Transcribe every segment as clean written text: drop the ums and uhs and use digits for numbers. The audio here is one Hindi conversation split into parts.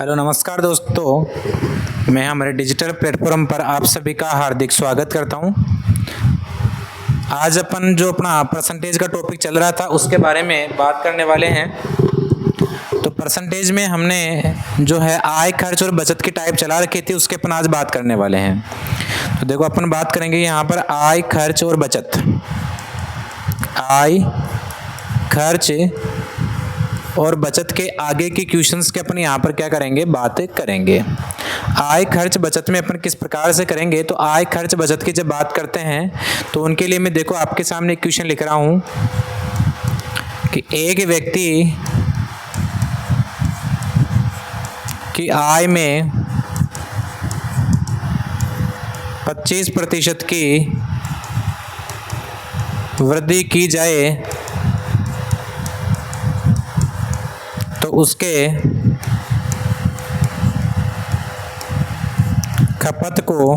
हेलो नमस्कार दोस्तों, मैं हमारे डिजिटल प्लेटफॉर्म पर आप सभी का हार्दिक स्वागत करता हूं। आज अपन जो अपना परसेंटेज का टॉपिक चल रहा था उसके बारे में बात करने वाले हैं। तो परसेंटेज में हमने जो है आय, खर्च और बचत की टाइप चला रखी थी, उसके अपन आज बात करने वाले हैं। तो देखो अपन बात करेंगे यहाँ पर आय, खर्च और बचत। आय, खर्च और बचत के आगे की क्वेश्चंस के अपन यहाँ पर क्या करेंगे, बात करेंगे। आय, खर्च, बचत में अपन किस प्रकार से करेंगे। तो आय, खर्च, बचत की जब बात करते हैं तो उनके लिए मैं देखो आपके सामने एक क्वेश्चन लिख रहा हूँ कि एक व्यक्ति की आय में 25% की वृद्धि की जाए तो उसके खपत को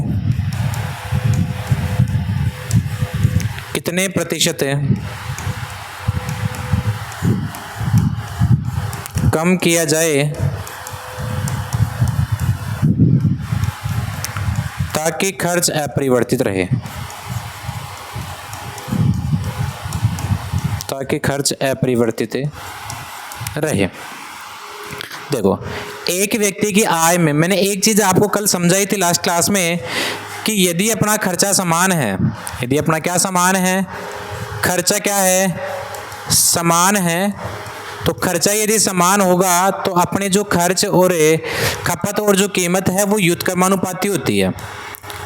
कितने प्रतिशत कम किया जाए ताकि खर्च अपरिवर्तित रहे। ताकि खर्च अपरिवर्तित रहे। देखो, एक व्यक्ति की आय में मैंने एक चीज आपको कल समझाई थी लास्ट क्लास में कि यदि अपना खर्चा समान है, यदि अपना क्या समान है, खर्चा क्या है, समान है, तो खर्चा यदि समान होगा तो अपने जो खर्च और खपत और जो कीमत है वो व्युत्क्रमानुपाती होती है।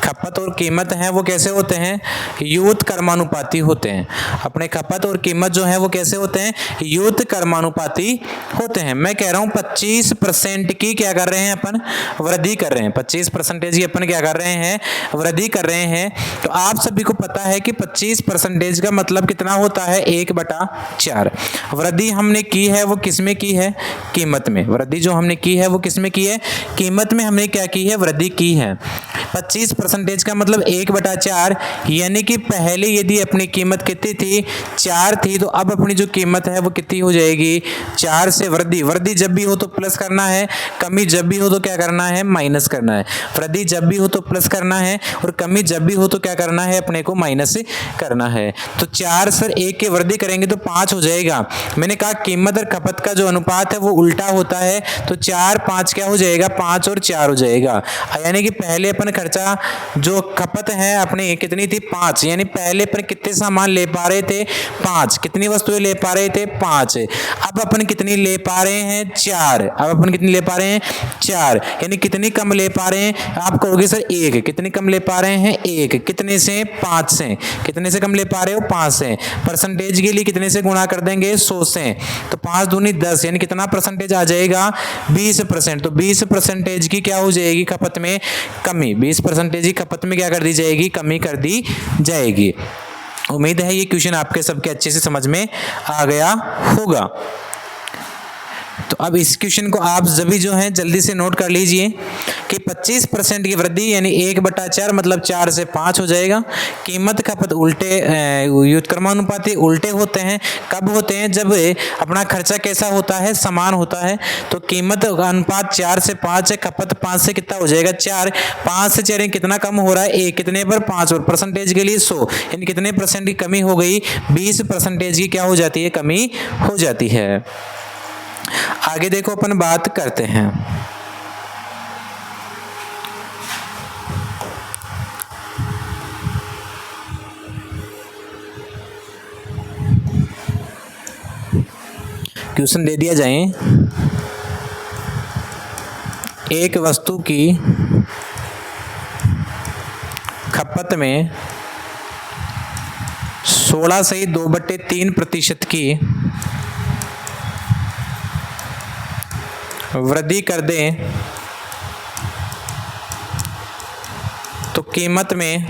खपत और कीमत हैं वो कैसे होते हैं, व्युत्क्रमानुपाती होते हैं। अपने खपत और कीमत जो है वो कैसे होते हैं, व्युत्क्रमानुपाती होते हैं। मैं कह रहा हूं 25% की क्या कर रहे हैं अपन, वृद्धि कर रहे हैं। 25% की अपन क्या कर रहे हैं, वृद्धि कर रहे हैं। तो आप सभी को पता है कि 25% का मतलब कितना होता है, 1/4। वृद्धि हमने की है वो किसमें की है, कीमत में। वृद्धि जो हमने की है वो किसमें की है, कीमत में हमने क्या की है, वृद्धि की है। 25% का मतलब 1/4, यानी कि पहले यदि अपनी कीमत कितनी थी, 4 थी, तो अब अपनी जो कीमत है वो कितनी हो जाएगी, 4 से वृद्धि। वृद्धि जब भी हो तो प्लस करना है, कमी जब भी हो तो क्या करना है, माइनस करना है। वृद्धि जब भी हो तो प्लस करना है और कमी जब भी हो तो क्या करना है, अपने को माइनस करना है। तो 4 से 1 की वृद्धि करेंगे तो 5 हो जाएगा। मैंने कहा कीमत और खपत का जो अनुपात है वो उल्टा होता है, तो 4 5 क्या हो जाएगा, 5 और 4 हो जाएगा। यानी कि पहले अपन खर्चा जो खपत है अपने कितनी थी, 5, यानी पहले अपन कितने सामान ले पा रहे थे, 5। कितनी वस्तुएं ले पा रहे थे, 5। अब अपन कितनी ले पा रहे हैं, 4। अब अपन कितनी ले पा रहे हैं, 4, यानी कितनी कम ले पा रहे हैं। आप कहोगे सर 1, कितनी कम ले पा रहे हैं, 1। कितने से, 5 से। कितने से कम ले पा रहे हो, 5 से। परसेंटेज के लिए कितने से गुणा कर देंगे, 100 से। तो 5 दूनी 10, यानी कितना परसेंटेज आ जाएगा, 20%। तो 20% की क्या हो जाएगी, खपत में कमी। 20% की खपत में क्या कर दी जाएगी, कमी कर दी जाएगी। उम्मीद है ये क्वेश्चन आपके सबके अच्छे से समझ में आ गया होगा। तो अब इस क्वेश्चन को आप सभी जो है जल्दी से नोट कर लीजिए कि 25% की वृद्धि यानी 1/4 मतलब 4 से 5 हो जाएगा। कीमत खपत उल्टे व्युत्क्रमानुपाती उल्टे होते हैं। कब होते हैं, जब अपना खर्चा कैसा होता है, समान होता है। तो कीमत अनुपात 4 से 5 है, खपत 5 से कितना हो जाएगा, 4। 5 से 4 कितना कम हो रहा है, 1। कितने पर, 5 और परसेंटेज के लिए 100, यानी कितने परसेंट की कमी हो गई, 20% की क्या हो जाती है, कमी हो जाती है। आगे देखो अपन बात करते हैं। क्वेश्चन दे दिया जाए, एक वस्तु की खपत में 16 से 2/3% की वृद्धि कर दें तो कीमत में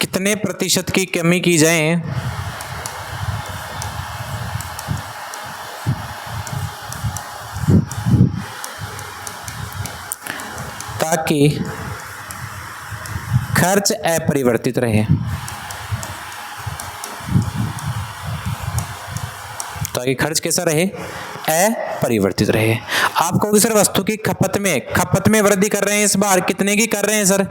कितने प्रतिशत की कमी की जाए ताकि खर्च अपरिवर्तित रहे। ताकि खर्च कैसा रहे, अपरिवर्तित रहे। आप कहोगे सर वस्तु की खपत में वृद्धि कर रहे हैं इस बार, कितने की कर रहे हैं सर,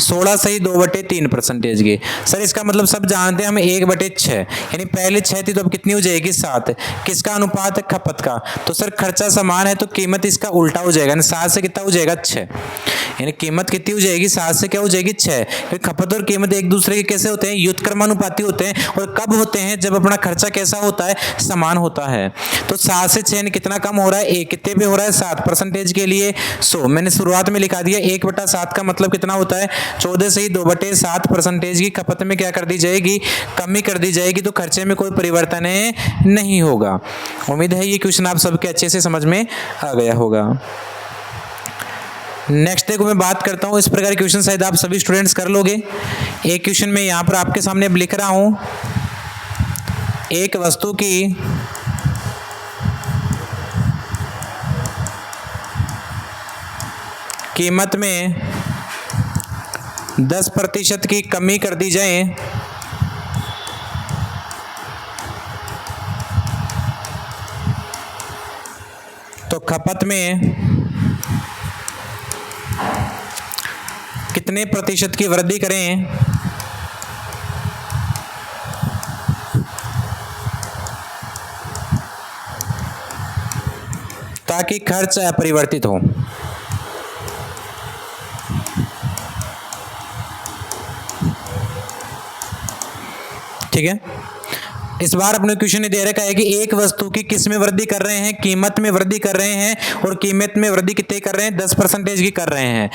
16 सही 2/3% की। सर इसका मतलब सब जानते हैं हम 1/6, यानी पहले 6 थी तो अब कितनी हो जाएगी 7। किसका अनुपात है, खपत का। तो सर खर्चा समान है तो कीमत इसका उल्टा हो जाएगा, यानी 7 से कितना हो जाएगा 6, यानी कीमत कितनी हो जाएगी 7 से क्या हो जाएगी 6। फिर खपत और कीमत एक दूसरे के कैसे होते हैं, व्युत्क्रमानुपाती होते हैं। और कब होते हैं, जब अपना खर्चा कैसा होता है, समान होता है। तो 7 से 6 कितना कम हो रहा है, एक कितने पे हो रहा है 7% के लिए 100। मैंने शुरुआत में लिखा दिया 1/7 का मतलब कितना होता है 14 से ही 2/7% की खपत में क्या कर दी जाएगी, कमी कर दी जाएगी। तो खर्चे में कोई परिवर्तन नहीं होगा। उम्मीद है ये क्वेश्चन आप सबके अच्छे से समझ में आ गया होगा। नेक्स्ट देखो मैं बात करता हूं, इस प्रकार क्वेश्चन शायद आप सभी स्टूडेंट्स कर लोगे। एक क्वेश्चन मैं यहां पर आपके सामने अब लिख रहा हूं, एक वस्तु की कीमत में 10% की कमी कर दी जाए तो खपत में कितने प्रतिशत की वृद्धि करें, ताकि खर्च अपरिवर्तित हो। ठीक है, इस बार अपने क्वेश्चन दे रखा है कि एक वस्तु की किस में वृद्धि कर रहे हैं, कीमत में वृद्धि कर रहे हैं, और कीमत में वृद्धि कितने कर रहे हैं 10% की कर रहे हैं।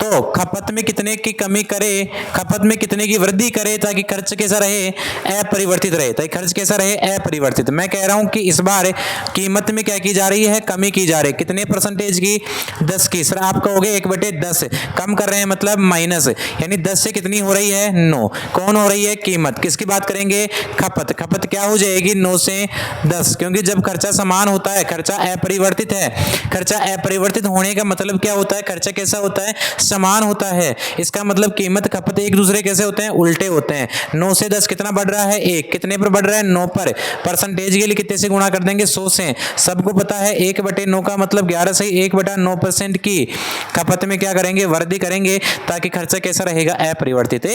तो खपत में कितने की कमी करे, खपत में कितने की वृद्धि करे ताकि खर्च कैसा रहे, अपरिवर्तित रहे, ताकि खर्च कैसा रहे, अपरिवर्तित। मैं कह रहा हूं कि इस बार कीमत में क्या की जा रही है, कमी की जा रही है। कितने परसेंटेज की, 10 की। सर आप कहोगे 1/10 कम कर रहे हैं मतलब माइनस, यानी 10 से कितनी हो रही है 9। कौन हो रही है, कीमत। किसकी बात करेंगे, खपत। खपत क्या हो जाएगी 9 से 10, क्योंकि जब खर्चा समान होता है, खर्चा अपरिवर्तित है। खर्चा अपरिवर्तित होने का मतलब क्या होता है, खर्चा कैसा होता है, समान होता है। इसका मतलब कीमत खपत एक दूसरे कैसे होते हैं, उल्टे होते हैं। 9 से 10 कितना बढ़ रहा है, 1। कितने पर बढ़ रहा है, 9 पर। परसेंटेज के लिए कितने से गुणा कर देंगे, 100 से। सबको पता है 1/9 का मतलब 11 से 1/9% की खपत में क्या करेंगे, वृद्धि करेंगे, ताकि खर्चा कैसा रहेगा, अपरिवर्तित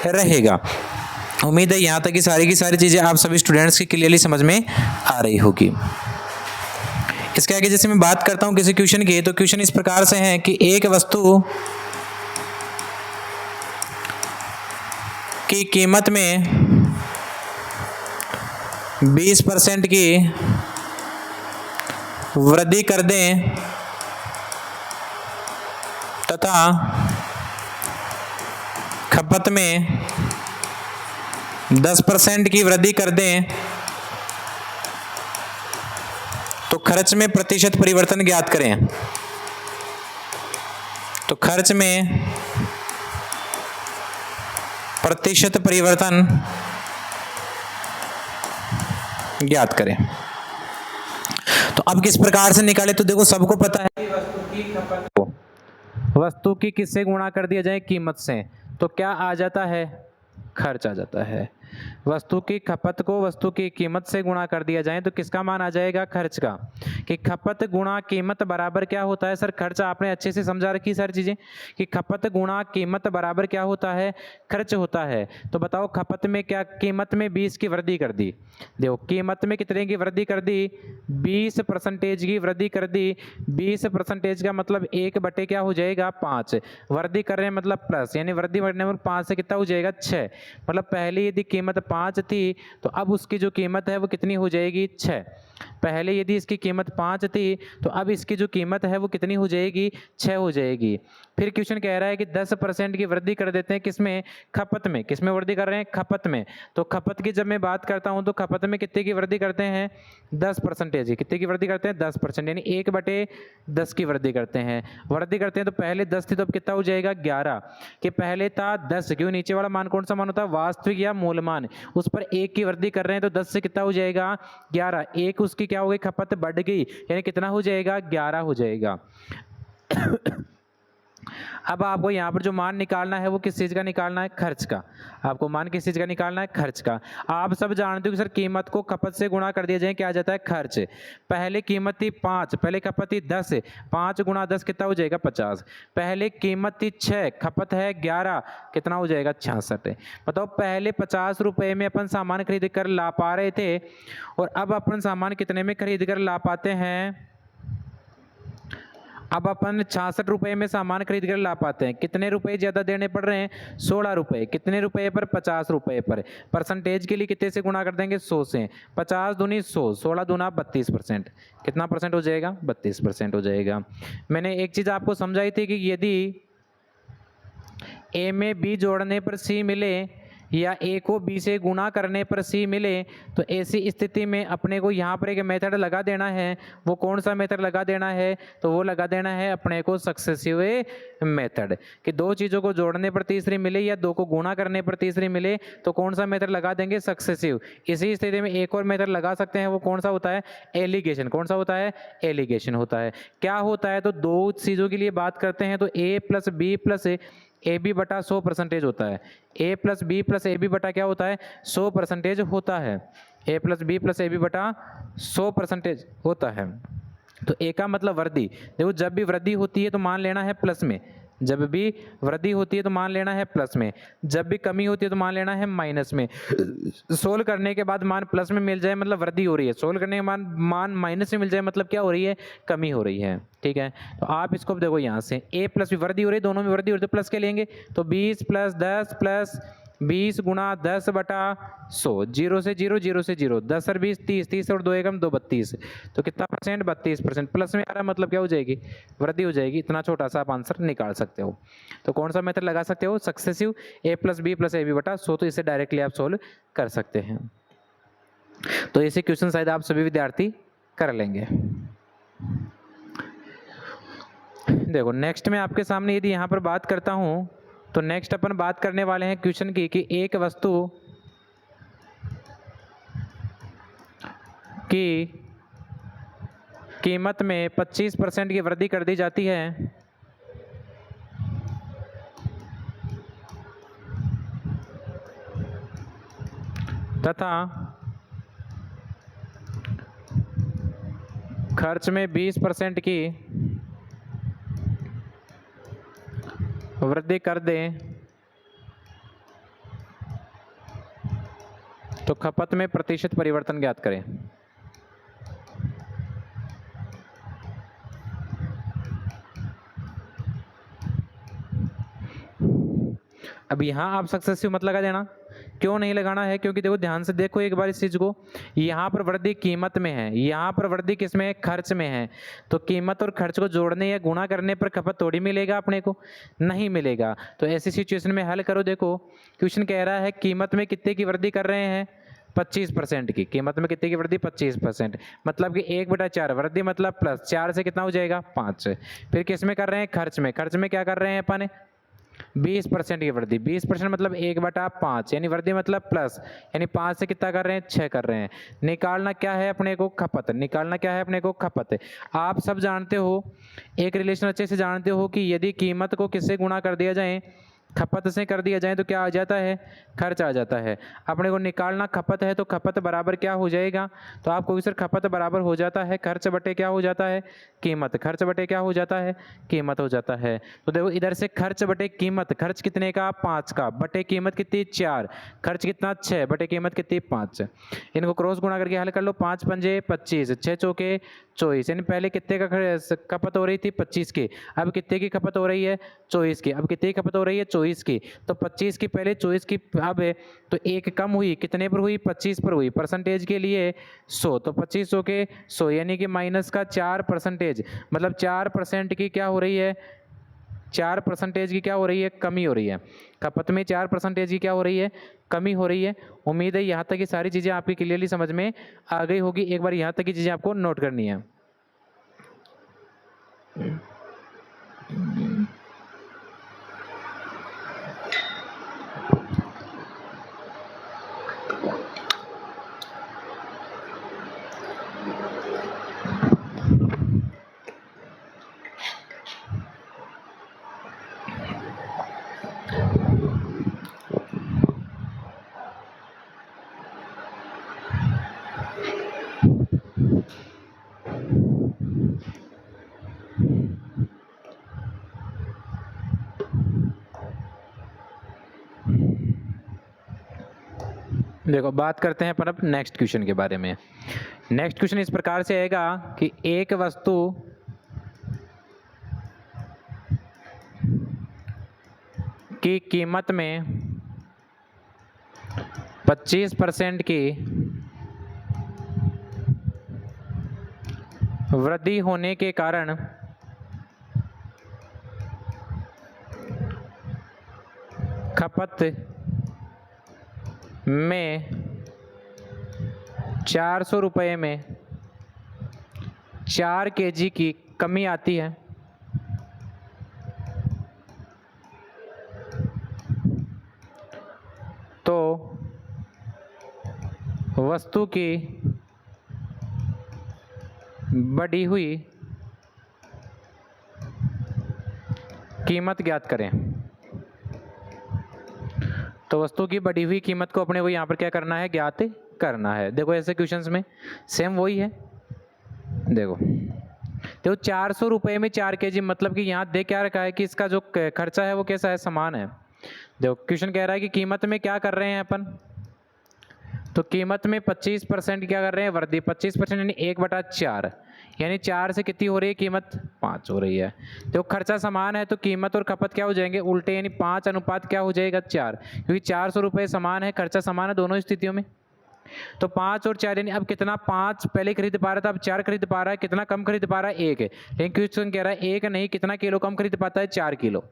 रहेगा। उम्मीद है यहां तक की सारी चीजें आप सभी स्टूडेंट्स की क्लियरली समझ में आ रही होगी। इसके आगे जैसे मैं बात करता हूं किसी क्वेश्चन की, तो क्वेश्चन इस प्रकार से है कि एक वस्तु की कीमत में 20% की वृद्धि कर दें तथा खपत में 10% की वृद्धि कर दें तो खर्च में प्रतिशत परिवर्तन ज्ञात करें। तो खर्च में प्रतिशत परिवर्तन ज्ञात करें। तो अब किस प्रकार से निकाले, तो देखो सबको पता है कि वस्तु की खपत को वस्तु की किससे गुणा कर दिया जाए, कीमत से, तो क्या आ जाता है, खर्च आ जाता है। वस्तु की खपत को वस्तु की कीमत से गुणा कर दिया जाए तो किसका मान आ जाएगा, खर्च का। कि खपत गुणा कीमत बराबर क्या होता है, सर खर्च आपने अच्छे से समझा रखी सारी चीजें, कि खपत गुणा कीमत बराबर क्या होता है, खर्च होता है। तो बताओ खपत में क्या, कीमत में 20 की वृद्धि कर दी, देखो कीमत में कितने की वृद्धि कर दी, 20% की वृद्धि कर दी। 20% का मतलब 1 क्या हो जाएगा 5, वृद्धि कर रहे हैं मतलब प्लस, यानी वृद्धि बढ़ने पर 5 से कितना हो जाएगा 6। मतलब पहले यदि कीमत 5 थी तो अब उसकी जो कीमत है वो कितनी हो जाएगी 6। पहले यदि इसकी कीमत 5 थी तो अब इसकी जो कीमत है वो कितनी हो जाएगी 6 हो जाएगी। फिर क्वेश्चन कह रहा है कि 10% की वृद्धि कर देते हैं किसमें, खपत में। किसमें वृद्धि कर रहे हैं, खपत में। तो खपत की जब मैं बात करता हूं तो खपत में कितने की वृद्धि करते हैं 10% की। कितने की वृद्धि करते हैं 10%, यानी 1/10 की वृद्धि करते हैं। वृद्धि करते हैं तो पहले 10 थी तो अब कितना हो जाएगा 11, कि पहले था 10, क्यों नीचे वाला मान कौन सा मान होता है, वास्तविक या मूल मान, उस पर 1 की वृद्धि कर रहे हैं तो 10 से कितना हो जाएगा 11। 1 उसकी क्या हो गई, खपत बढ़ गई, यानी कितना हो जाएगा 11 हो जाएगा। अब आपको यहाँ पर जो मान निकालना है वो किस चीज़ का निकालना है? खर्च का। आपको मान किस चीज़ का निकालना है? खर्च का। आप सब जानते हो कि सर कीमत को खपत से गुणा कर दिया जाए, क्या आ जाता है? खर्च। पहले कीमत थी 5, पहले खपत थी 10, 5 गुणा 10 कितना हो जाएगा? 50। पहले कीमत थी 6, खपत है 11, कितना हो जाएगा? 66। बताओ, पहले 50 रुपये में अपन सामान खरीद कर ला पा रहे थे और अब अपन सामान कितने में खरीद कर ला पाते हैं? अब अपन 66 रुपये में सामान खरीद कर ला पाते हैं। कितने रुपए ज़्यादा देने पड़ रहे हैं? 16 रुपये। कितने रुपए पर? 50 रुपये पर। परसेंटेज के लिए कितने से गुणा कर देंगे? 100 से। 50 दूनी 100, 16 दूना 32%। कितना परसेंट हो जाएगा? 32% हो जाएगा। मैंने एक चीज़ आपको समझाई थी कि यदि ए में बी जोड़ने पर सी मिले या ए को बी से गुणा करने पर सी मिले, तो ऐसी स्थिति में अपने को यहाँ पर एक मेथड लगा देना है। वो कौन सा मेथड लगा देना है? तो वो लगा देना है अपने को सक्सेसिव मेथड, कि दो चीज़ों को जोड़ने पर तीसरी मिले या दो को गुणा करने पर तीसरी मिले तो कौन सा मेथड लगा देंगे? सक्सेसिव। इसी स्थिति में एक और मेथड लगा सकते हैं, वो कौन सा होता है? एलिगेशन। कौन सा होता है? एलिगेशन होता है। क्या होता है? तो दो चीज़ों के लिए बात करते हैं तो A plus B plus A B बटा 100% होता है। A plus B plus A B बटा क्या होता है? 100% होता है। A plus B plus A B बटा 100% होता है। तो ए का मतलब वृद्धि। देखो, जब भी वृद्धि होती है तो मान लेना है प्लस में, जब भी वृद्धि होती है तो मान लेना है प्लस में, जब भी कमी होती है तो मान लेना है माइनस में। सोल्व करने के बाद मान प्लस में मिल जाए मतलब वृद्धि हो रही है, सोल्व करने के बाद मान माइनस में मिल जाए मतलब क्या हो रही है? कमी हो रही है। ठीक है, तो आप इसको देखो, यहाँ से ए प्लस भी वृद्धि हो रही है, दोनों में वृद्धि हो रही है तो प्लस के लेंगे, तो 20 प्लस 10 प्लस 20 गुणा 10 बटा 100, 0 से 0, 0 से 0, 10 और 20 30, 30 और 2 एकम 2, 32। तो कितना परसेंट? 32%। प्लस में आ रहा है मतलब क्या हो जाएगी? वृद्धि हो जाएगी। इतना छोटा सा आप आंसर निकाल सकते हो। तो कौन सा मेथड लगा सकते हो? Successive. A plus B plus A B बटा 100, तो इसे डायरेक्टली आप सोल्व कर सकते हैं। तो ऐसे क्वेश्चन शायद आप सभी विद्यार्थी कर लेंगे। देखो, नेक्स्ट में आपके सामने यदि यहाँ पर बात करता हूँ तो नेक्स्ट अपन बात करने वाले हैं क्वेश्चन की कि एक वस्तु की कीमत में 25% की वृद्धि कर दी जाती है तथा खर्च में 20% की वृद्धि कर दें तो खपत में प्रतिशत परिवर्तन ज्ञात करें। अब यहाँ आप सक्सेसिव मत लगा देना। क्यों नहीं लगाना है? क्योंकि देखो, ध्यान से देखो एक बार इस चीज़ को, यहाँ पर वृद्धि कीमत में है, यहाँ पर वृद्धि किस में है? खर्च में है। तो कीमत और खर्च को जोड़ने या गुणा करने पर खपत थोड़ी मिलेगा अपने को, नहीं मिलेगा। तो ऐसी सिचुएशन में हल करो। देखो, क्वेश्चन कह रहा है कीमत में कितने की वृद्धि कर रहे हैं? 25% की। कीमत में कितने की वृद्धि? 25%। मतलब कि 1/4 वृद्धि मतलब प्लस 4 से कितना हो जाएगा? 5। फिर किस में कर रहे हैं? खर्च में। खर्च में क्या कर रहे हैं अपन? 20% की वृद्धि। 20% मतलब 1/5, यानी वृद्धि मतलब प्लस, यानी 5 से कितना कर रहे हैं? 6 कर रहे हैं। निकालना क्या है अपने को? खपत। निकालना क्या है अपने को? खपत। आप सब जानते हो, एक रिलेशन अच्छे से जानते हो कि यदि कीमत को किससे गुणा कर दिया जाए? खपत से कर दिया जाए तो क्या आ जाता है? खर्च आ जाता है। अपने को निकालना खपत है तो खपत बराबर क्या हो जाएगा? तो आपको सर खपत बराबर हो जाता है खर्च बटे क्या हो जाता है? कीमत। खर्च बटे क्या हो जाता है? कीमत हो जाता है। तो देखो, इधर से खर्च बटे कीमत, खर्च कितने का? 5 का, बटे कीमत कितनी? 4। खर्च कितना? 6, बटे कीमत कितनी? 5। इनको क्रॉस गुणा करके हल कर लो। 5 पंजे 25, 6 चौके 24, यानी पहले कितने का खपत हो रही थी? 25 की। अब कितने की खपत हो रही है? 24 की। अब कितने की खपत हो रही है? 24 की। तो 25 की पहले, 24 की अब है, तो एक कम हुई, कितने पर हुई? 25 पर हुई। परसेंटेज के लिए 100, तो 25 सौ के 100, यानी कि माइनस का 4%, मतलब 4% की क्या हो रही है? 4% की क्या हो रही है? कमी हो रही है। खपत में 4% की क्या हो रही है? कमी हो रही है। उम्मीद है यहाँ तक की सारी चीज़ें आपकी क्लियरली समझ में आ गई होगी। एक बार यहाँ तक की चीज़ें आपको नोट करनी है। देखो बात करते हैं अपन अब नेक्स्ट क्वेश्चन के बारे में। नेक्स्ट क्वेश्चन इस प्रकार से आएगा कि एक वस्तु की कीमत में 25% की वृद्धि होने के कारण खपत में 400 रुपये में 4 kg की कमी आती है, तो वस्तु की बढ़ी हुई कीमत ज्ञात करें। तो वस्तु की बढ़ी हुई कीमत को अपने को यहाँ पर क्या करना है, ज्ञात करना है। देखो ऐसे क्वेश्चंस में सेम वही है। देखो 400 रुपये में 4 kg, मतलब कि यहाँ देख क्या रखा है कि इसका जो खर्चा है वो कैसा है, समान है। देखो क्वेश्चन कह रहा है कि कीमत में क्या कर रहे हैं अपन, तो कीमत में 25% क्या कर रहे हैं, वृद्धि। 25% यानी 1/4, यानी 4 से कितनी हो रही है कीमत, 5 हो रही है। तो खर्चा समान है तो कीमत और खपत क्या हो जाएंगे, उल्टे, यानी 5 अनुपात क्या हो जाएगा, 4, क्योंकि 400 रुपये समान है, खर्चा समान है दोनों स्थितियों में। तो 5 और 4, यानी अब कितना, 5 पहले खरीद पा रहा था, अब 4 खरीद पा रहा है। कितना कम खरीद पा रहा है, 1 है। लेकिन क्वेश्चन कह रहा है 1 नहीं, कितना किलो कम खरीद पाता है, 4 किलो।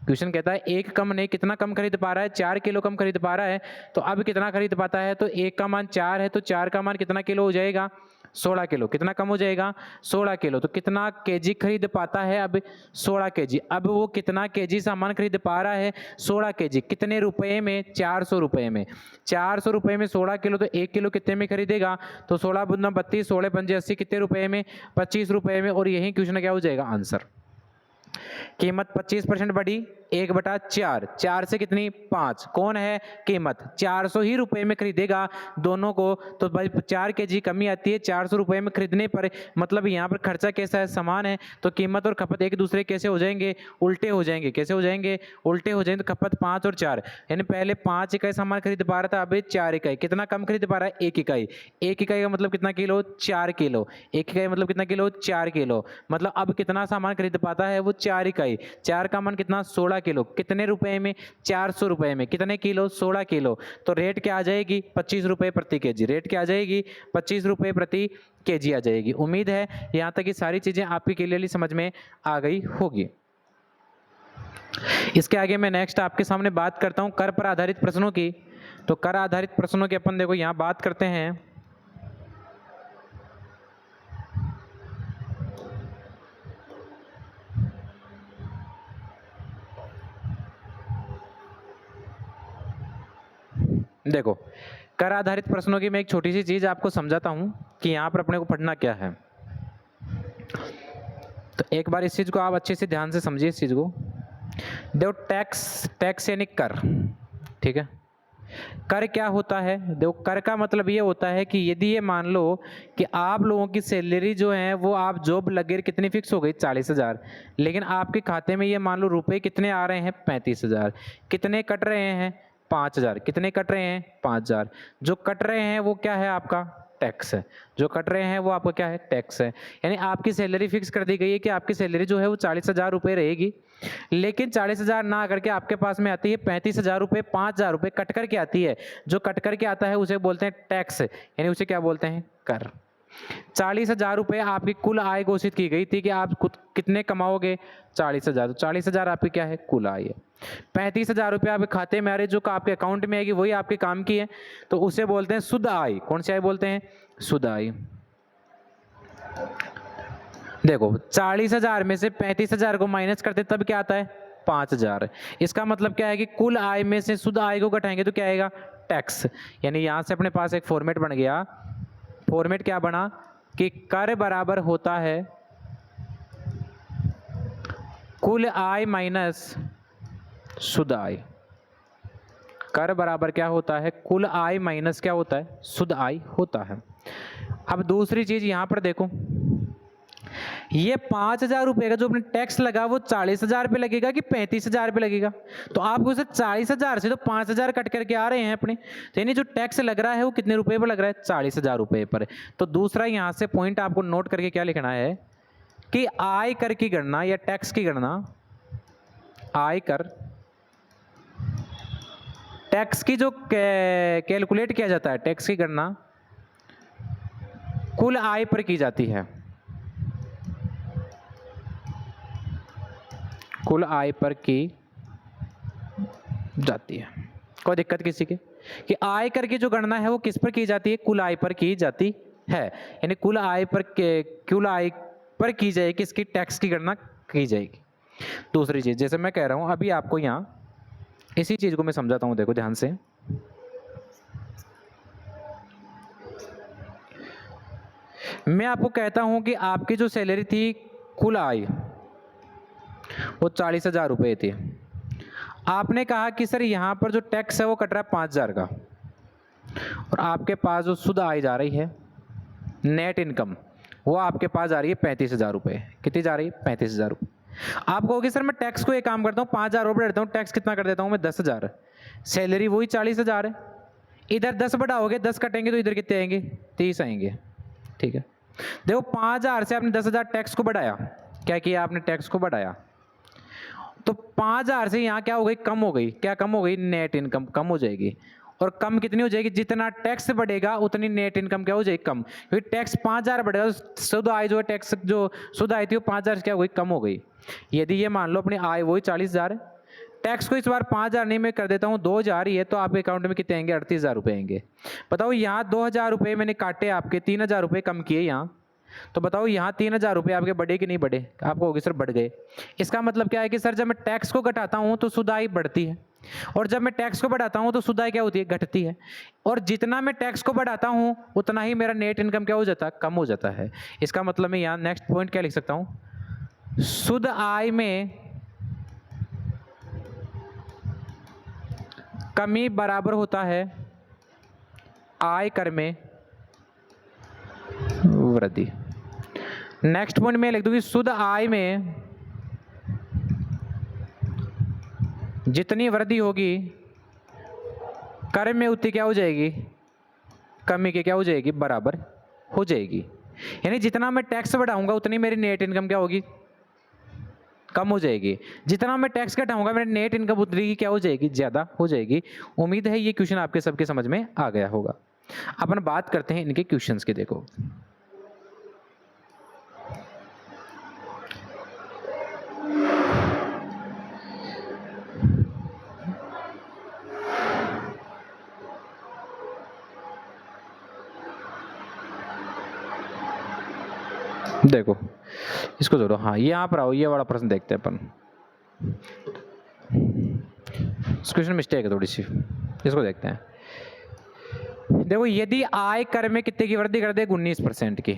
क्वेश्चन कहता है 1 कम नहीं, कितना कम खरीद पा रहा है, 4 किलो कम खरीद पा रहा है। तो अब कितना खरीद पाता है, तो 1 का मान 4 है, तो 4 का मान कितना किलो हो जाएगा, 16 किलो। कितना कम हो जाएगा, 16 किलो। तो कितना केजी खरीद पाता है, अब 16 केजी। अब वो कितना केजी सामान खरीद पा रहा है, 16 केजी। कितने रुपए में, 400 रुपये में। 400 रुपये में 16 किलो, तो 1 किलो कितने में खरीदेगा, तो 16 × 32, 16 × 5 80, कितने रुपए में, 25 रुपये में। और यही क्वेश्चन क्या हो जाएगा, आंसर। कीमत 25% बढ़ी, 1/4, 4 से कितनी, 5। कौन है, कीमत। 400 ही रुपए में खरीदेगा दोनों को, तो भाई 4 kg कमी आती है 400 रुपए में खरीदने पर। मतलब यहाँ पर खर्चा कैसा है, समान है। तो कीमत और खपत एक दूसरे कैसे हो जाएंगे, उल्टे हो जाएंगे। कैसे हो जाएंगे, उल्टे हो जाएंगे। तो खपत 5 और 4, यानी पहले 5 इकाई सामान खरीद पा रहा था, अब 4 इकाई। कितना कम खरीद पा रहा है, 1 इकाई। 1 इकाई का मतलब कितना किलो, 4 किलो। 1 इकाई मतलब कितना किलो, 4 किलो। मतलब अब कितना सामान खरीद पाता है, वो 4 इकाई। 4 का मान कितना, 16 किलो। कितने रुपए में, 400 रुपए में। कितने किलो, 16 किलो। तो रेट क्या आ जाएगी, 25 रुपए प्रति केजी। रेट क्या आ जाएगी, 25 रुपए प्रति केजी आ जाएगी। उम्मीद है यहां तक की सारी चीजें आपकी क्लियरली समझ में आ गई होगी। इसके आगे मैं नेक्स्ट आपके सामने बात करता हूं कर पर आधारित प्रश्नों की। तो कर आधारित प्रश्नों की अपन देखो यहां बात करते हैं। देखो कर आधारित प्रश्नों की मैं एक छोटी सी चीज आपको समझाता हूं कि यहां पर अपने को पढ़ना क्या है। तो एक बार इस चीज को आप अच्छे से ध्यान से समझिए। इस चीज को देखो, टैक्स यानी कर, ठीक है। कर क्या होता है, देखो कर का मतलब ये होता है कि यदि ये मान लो कि आप लोगों की सैलरी जो है वो आप जॉब लगे कितनी फिक्स हो गई, 40,000, लेकिन आपके खाते में ये मान लो रुपए कितने आ रहे हैं, 35,000। कितने कट रहे हैं, 5,000। कितने कट रहे हैं, 5,000। जो कट रहे हैं वो क्या है, आपका टैक्स है। जो कट रहे हैं वो आपका क्या है, टैक्स है। यानी आपकी सैलरी फिक्स कर दी गई है कि आपकी सैलरी जो है वो 40,000 रुपये रहेगी। लेकिन 40,000 ना करके आपके पास में आती है 35,000 रुपये। 5,000 रुपये कट करके आती है। जो कट करके आता है उसे बोलते हैं टैक्स, यानी उसे क्या बोलते हैं, कर। 40,000 रुपये आपकी कुल आय घोषित की गई थी कि आप कितने कमाओगे, 40,000। तो 40,000 आपकी क्या है, कुल आय है। 35,000 रुपये आपके खाते में आ रहे जो कि आपके अकाउंट में आएगी, वही आपके काम की है, तो उसे बोलते हैं शुद्ध आय। कौन सी आय बोलते हैं, शुद्ध आय। देखो 40,000 में से 35,000 को माइनस करते तब क्या आता है, 5,000। इसका मतलब क्या है कि कुल आय में से शुद्ध आय को घटाएंगे तो क्या आएगा, टैक्स। यानी यहां से अपने पास एक फॉर्मेट बन गया। फॉर्मेट क्या बना कि कर बराबर होता है कुल आय माइनस शुद्ध आय। कर बराबर क्या होता है, कुल आय माइनस क्या होता है, शुद्ध आय होता है। अब दूसरी चीज यहां पर देखो, ये 5,000 रुपये का जो अपने टैक्स लगा वो 40,000 पे लगेगा कि 35,000 पे लगेगा? तो आपको सिर्फ 40,000 से तो 5,000 कट करके आ रहे हैं अपने, तो यानी जो टैक्स लग रहा है वो कितने रुपए पर लग रहा है? 40,000 रुपये पर। तो दूसरा यहाँ से पॉइंट आपको नोट करके क्या लिखना है कि आय कर की गणना या टैक्स की गणना, आय कर टैक्स की जो कैलकुलेट किया जाता है, टैक्स की गणना कुल आय पर की जाती है, कुल आय पर की जाती है। कोई दिक्कत किसी के कि आय कर की जो गणना है वो किस पर की जाती है? कुल आय पर की जाती है, यानी कुल आय पर की जाएगी, किसकी? टैक्स की गणना की जाएगी। दूसरी चीज, जैसे मैं कह रहा हूं अभी आपको यहां इसी चीज को मैं समझाता हूं, देखो ध्यान से। मैं आपको कहता हूं कि आपकी जो सैलरी थी, कुल आय वो 40,000 रुपये थी। आपने कहा कि सर यहाँ पर जो टैक्स है वो कट रहा है 5,000 का, और आपके पास जो शुद्ध आय जा रही है, नेट इनकम, वो आपके पास जा रही है 35,000 रुपये। कितनी जा रही है? 35,000 रुपये। आप कहोगे सर मैं टैक्स को एक काम करता हूँ, 5,000 रुपये देता हूँ, टैक्स कितना कर देता हूँ मैं? 10,000। सैलरी वही 40,000 है, इधर 10 बढ़ाओगे, 10 कटेंगे तो इधर कितने आएंगे? 30 आएंगे। ठीक है, देखो 5,000 से आपने 10,000 टैक्स को बढ़ाया, क्या किया आपने? टैक्स को बढ़ाया, तो 5,000 से यहाँ क्या हो गई? कम हो गई। क्या कम हो गई? नेट इनकम कम हो जाएगी। और कम कितनी हो जाएगी? जितना टैक्स बढ़ेगा उतनी नेट इनकम क्या हो जाएगी? कम। क्योंकि टैक्स 5,000 बढ़ेगा तो शुद्ध आय जो है, टैक्स जो शुद्ध आय थी वो 5,000 से क्या हो गई? कम हो गई। यदि ये मान लो अपनी आय वही 40,000 है, टैक्स को इस बार 5,000 नहीं मैं कर देता हूँ 2,000 ही है, तो आपके अकाउंट में कितने आएंगे? 38,000 रुपये आएंगे। बताओ यहाँ 2,000 रुपये मैंने काटे, आपके 3,000 रुपये कम किए यहाँ, तो बताओ यहाँ 3,000 रुपये आपके बढ़े कि नहीं बढ़े? आपको होगी सर बढ़ गए। इसका मतलब क्या है कि सर जब मैं टैक्स को घटाता हूँ तो शुद्ध आय बढ़ती है, और जब मैं टैक्स को बढ़ाता हूँ तो शुद्ध आय क्या होती है? घटती है। और जितना मैं टैक्स को बढ़ाता हूँ उतना ही मेरा नेट इनकम क्या हो जाता है? कम हो जाता है। इसका मतलब मैं यहाँ नेक्स्ट पॉइंट क्या लिख सकता हूँ? शुद्ध आय में कमी बराबर होता है आय कर में वृद्धि। नेक्स्ट पॉइंट में लिख दूंगी शुद्ध आय में जितनी वृद्धि होगी, कर में उतनी क्या हो जाएगी? कमी के क्या हो जाएगी? बराबर हो जाएगी। यानी जितना मैं टैक्स बढ़ाऊंगा उतनी मेरी नेट इनकम क्या होगी? कम हो जाएगी। जितना मैं टैक्स घटाऊंगा मेरी नेट इनकम उतनी की क्या हो जाएगी? ज्यादा हो जाएगी। उम्मीद है ये क्वेश्चन आपके सबके समझ में आ गया होगा। अपन बात करते हैं इनके क्वेश्चंस की। देखो देखो इसको जोड़ो। हाँ यहाँ पर आओ, ये वाला प्रश्न देखते हैं अपन। इस क्वेश्चन मिस्टेक है थोड़ी सी, इसको देखते हैं। देखो यदि आय कर में कितने की वृद्धि कर दे? 19% की।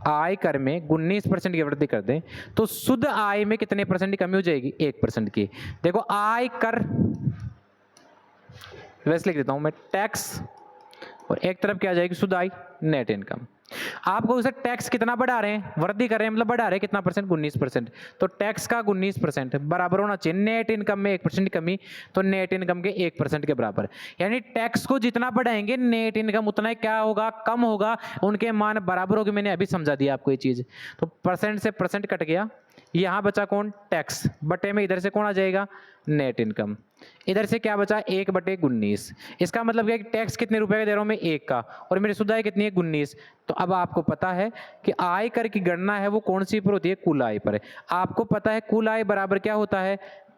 आय कर में 19% की वृद्धि कर दें तो शुद्ध आय में कितने परसेंट की कमी हो जाएगी? 1% की। देखो आय कर, वैसे लिख देता हूं मैं, टैक्स, और एक तरफ क्या आ जाएगी? शुद्ध आय, नेट इनकम। आपको उसे टैक्स कितना बढ़ा रहे हैं? वृद्धि कर रहे हैं, मतलब बढ़ा रहे हैं कितना परसेंट? 19%। तो टैक्स का 19% बराबर होना चाहिए नेट इनकम में 1% कमी, तो नेट इनकम के 1% के बराबर। यानी टैक्स को जितना बढ़ाएंगे नेट इनकम उतना ही क्या होगा? कम होगा, उनके मान बराबर होगी। मैंने अभी समझा दिया आपको ये चीज। तो परसेंट से परसेंट कट गया, यहां बचा कौन? टैक्स, बटे में इधर से कौन आ जाएगा? Net income. इधर से क्या बचा? 1/19। इसका मतलब क्या? टैक्स कितने रुपए का दे रहा हूं मैं? 1 का, और मेरी शुद्ध आय कितनी है? 19। तो अब आपको पता है कि आय कर की गणना है वो कौन सी पर होती है? कुल आय पर। आपको पता है कुल आय बराबर क्या होता है?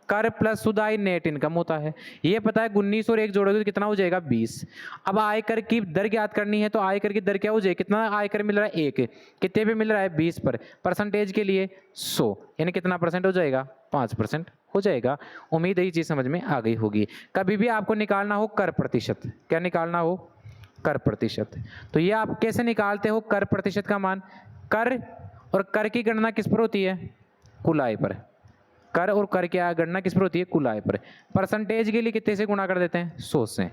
कर प्लस शुद्ध आय नेट इनकम होता है। ये पता है 19 और 1 जोड़ोगे तो कितना हो जाएगा? 20। अब आयकर की दर ज्ञात करनी है, तो आयकर की दर क्या हो जाएगी? कितना आयकर मिल रहा है? 1। कितने पे मिल रहा है? 20 पर। परसेंटेज के लिए 100, यानी कितना परसेंट हो जाएगा? 5% हो जाएगा। उम्मीद है ये चीज समझ में आ गई होगी। कभी भी आपको निकालना हो कर प्रतिशत, क्या निकालना हो? कर प्रतिशत। तो ये आप कैसे निकालते हो कर प्रतिशत का मान? कर और कर की गणना किस पर होती है? कुल आय पर। कर और कर की गणना किस पर होती है? कुल आय पर। परसेंटेज के लिए कितने से गुणा कर देते हैं? 100 से।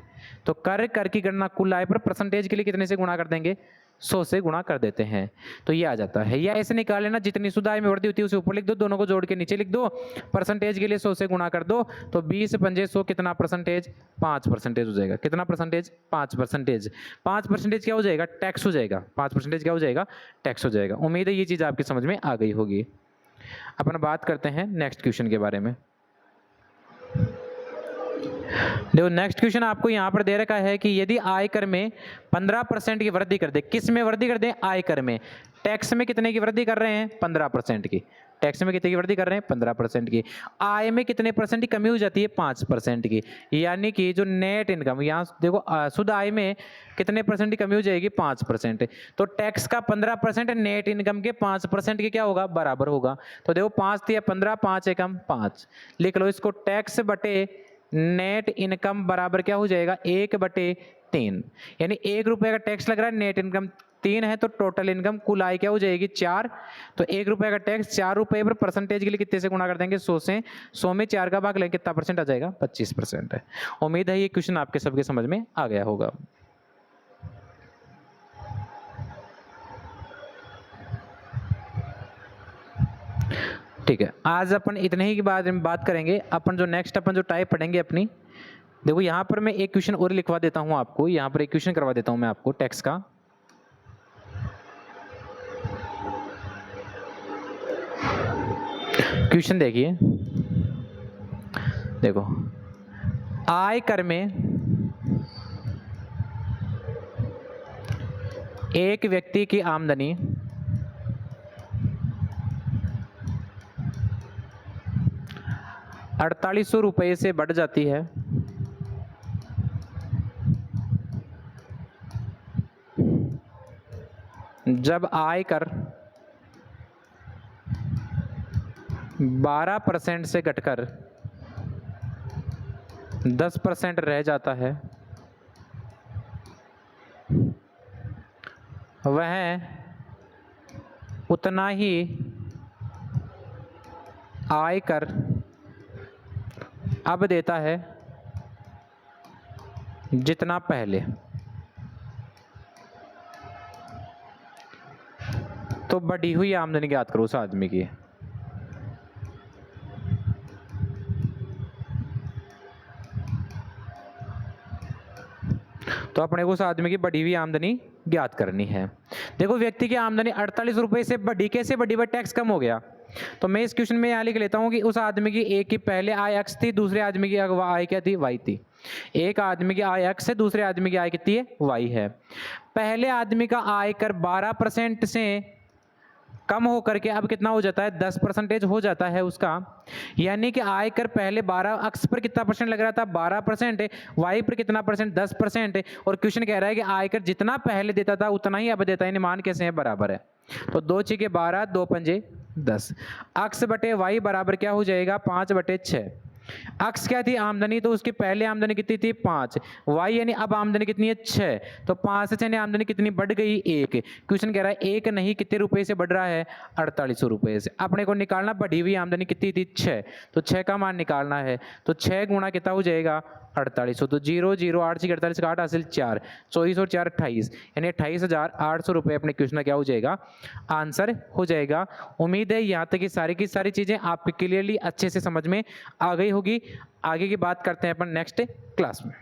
तो कर की गणना कुल आय पर, परसेंटेज के लिए कितने से गुणा कर देंगे? 100 से गुणा कर देते हैं तो ये आ जाता है। या ऐसे निकाल लेना, जितनी शुद्ध आय में वृद्धि होती है उसे ऊपर लिख दो, दोनों को जोड़ के नीचे लिख दो, परसेंटेज के लिए 100 से गुणा कर दो तो 20 पंजे 100 कितना परसेंटेज, 5% हो जाएगा। कितना परसेंटेज, 5%। 5% क्या हो जाएगा, टैक्स हो जाएगा। 5% क्या हो जाएगा, टैक्स हो जाएगा। उम्मीद है ये चीज़ आपकी समझ में आ गई होगी। अपन बात करते हैं नेक्स्ट क्वेश्चन के बारे में। देखो नेक्स्ट क्वेश्चन आपको यहाँ पर दे रखा है कि यदि आयकर में 15% की वृद्धि कर दे, किस में वृद्धि कर दे, आयकर में। टैक्स में कितने की वृद्धि कर रहे हैं, 15% की। टैक्स में कितने की वृद्धि कर रहे हैं, 15% की। आय में कितने परसेंट की कमी हो जाती है, 5% की। यानी कि जो नेट इनकम, यहाँ देखो शुद्ध आय में कितने परसेंट की कमी हो जाएगी, 5%। तो टैक्स का 15% नेट इनकम के 5% के क्या होगा, बराबर होगा। तो देखो 5 दिया 15, 5 एकम 5, लिख लो इसको। टैक्स बटे नेट इनकम बराबर क्या हो जाएगा, 1/3। यानी 1 रुपये का टैक्स लग रहा है, नेट इनकम 3 है, तो टोटल इनकम कुल आय क्या हो जाएगी, 4। तो 1 रुपये का टैक्स 4 रुपये पर परसेंटेज के लिए कितने से गुणा कर देंगे, 100 से। 100 में 4 का भाग लेंगे, कितना परसेंट आ जाएगा, 25% है। उम्मीद है ये क्वेश्चन आपके सबके समझ में आ गया होगा। ठीक है, आज अपन इतने ही की बात करेंगे। अपन जो नेक्स्ट अपन जो टाइप पढ़ेंगे अपनी, देखो यहाँ पर मैं एक क्वेश्चन और लिखवा देता हूँ आपको, यहाँ पर एक क्वेश्चन करवा देता हूँ मैं आपको टैक्स का। क्वेश्चन देखिए, देखो आयकर में एक व्यक्ति की आमदनी 4800 रुपये से बढ़ जाती है जब आयकर 12% से घटकर 10% रह जाता है। वह उतना ही आयकर अब देता है जितना पहले। तो बढ़ी हुई आमदनी ज्ञात करो उस आदमी की। तो अपने को उस आदमी की बढ़ी हुई आमदनी ज्ञात करनी है। देखो व्यक्ति की आमदनी 48 रुपये से बढ़ी, कैसे बढ़ी, भाई टैक्स कम हो गया। तो मैं इस क्वेश्चन में यहाँ लिख लेता हूँ कि उस आदमी की एक की पहले आय एक्स थी, दूसरे आदमी की आय क्या थी, वाई थी। एक आदमी की आय एक्स है, दूसरे आदमी की आय कितनी है, वाई है। पहले आदमी का आयकर 12% से कम हो करके अब कितना हो जाता है, 10% हो जाता है उसका। यानी कि आयकर पहले 12 अक्स पर कितना परसेंट लग रहा था, 12%, वाई पर कितना परसेंट, 10%। और क्वेश्चन कह रहा है कि आयकर जितना पहले देता था उतना ही अब देता है, यानी मान कैसे है, बराबर है। तो 2 छीके 12, 2 पंजे 10। अक्स बटे वाई बराबर क्या हो जाएगा, 5/6। अक्स क्या थी, आमदनी, तो उसकी पहले आमदनी कितनी थी, 5। वाई यानी अब आमदनी कितनी है, 6। तो 5 से 6 आमदनी कितनी बढ़ गई, 1। क्वेश्चन कह रहा है 1 नहीं, कितने रुपए से बढ़ रहा है, 4800 रुपये से। अपने को निकालना बढ़ी हुई आमदनी कितनी थी, 6। तो 6 का मान निकालना है। तो 6 गुणा कितना हो जाएगा, 4800। तो 0 0 8 6 48 का 8 हासिल 4, 24 और 4 28, यानी 28,800 रुपये अपने क्वेश्चन का क्या हो जाएगा, आंसर हो जाएगा। उम्मीद है यहाँ तक की सारी चीज़ें आपके क्लियरली अच्छे से समझ में आ गई होगी। आगे की बात करते हैं अपन नेक्स्ट क्लास में।